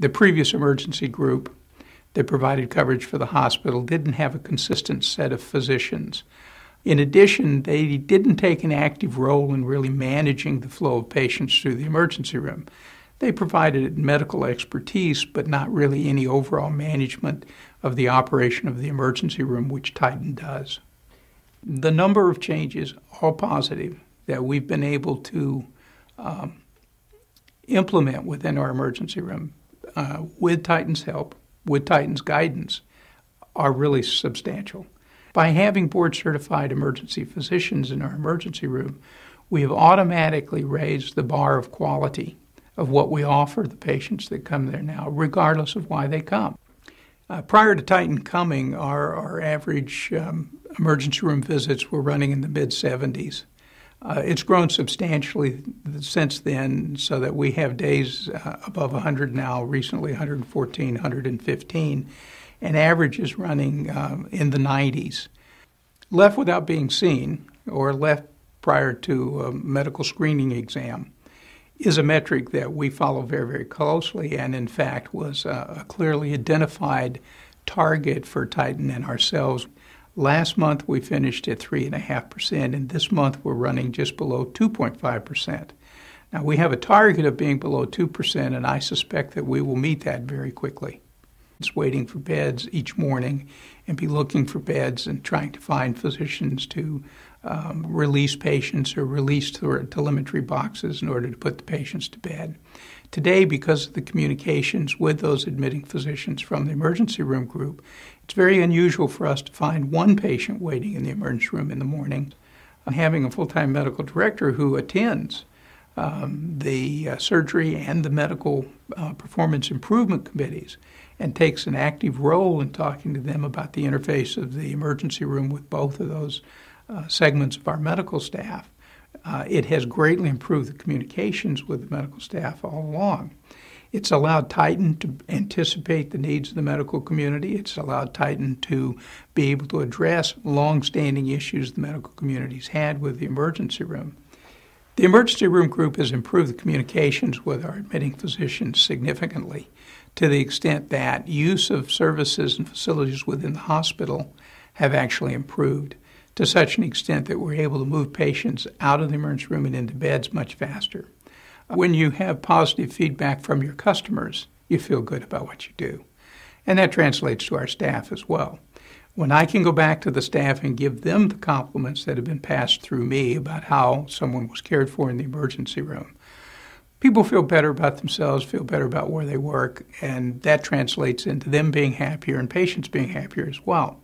The previous emergency group that provided coverage for the hospital didn't have a consistent set of physicians. In addition, they didn't take an active role in really managing the flow of patients through the emergency room. They provided medical expertise, but not really any overall management of the operation of the emergency room, which Titan does. The number of changes, all positive, that we've been able to implement within our emergency room with Titan's help, with Titan's guidance, are really substantial. By having board-certified emergency physicians in our emergency room, we have automatically raised the bar of quality of what we offer the patients that come there now, regardless of why they come. Prior to Titan coming, our average emergency room visits were running in the mid-70s. It's grown substantially since then, so that we have days above 100 now, recently 114, 115, and average is running in the 90s. Left without being seen, or left prior to a medical screening exam, is a metric that we follow very, very closely, and in fact was a clearly identified target for Titan and ourselves. Last month we finished at 3.5%, and this month we're running just below 2.5%. Now we have a target of being below 2%, and I suspect that we will meet that very quickly. It's waiting for beds each morning and be looking for beds and trying to find physicians to release patients or release telemetry boxes in order to put the patients to bed. Today, because of the communications with those admitting physicians from the emergency room group, it's very unusual for us to find one patient waiting in the emergency room in the morning. Having a full-time medical director who attends the surgery and the medical performance improvement committees and takes an active role in talking to them about the interface of the emergency room with both of those segments of our medical staff. It has greatly improved the communications with the medical staff all along. It's allowed Titan to anticipate the needs of the medical community. It's allowed Titan to be able to address long-standing issues the medical community's had with the emergency room. The emergency room group has improved the communications with our admitting physicians significantly, to the extent that use of services and facilities within the hospital have actually improved, to such an extent that we're able to move patients out of the emergency room and into beds much faster. When you have positive feedback from your customers, you feel good about what you do. And that translates to our staff as well. When I can go back to the staff and give them the compliments that have been passed through me about how someone was cared for in the emergency room, people feel better about themselves, feel better about where they work, and that translates into them being happier and patients being happier as well.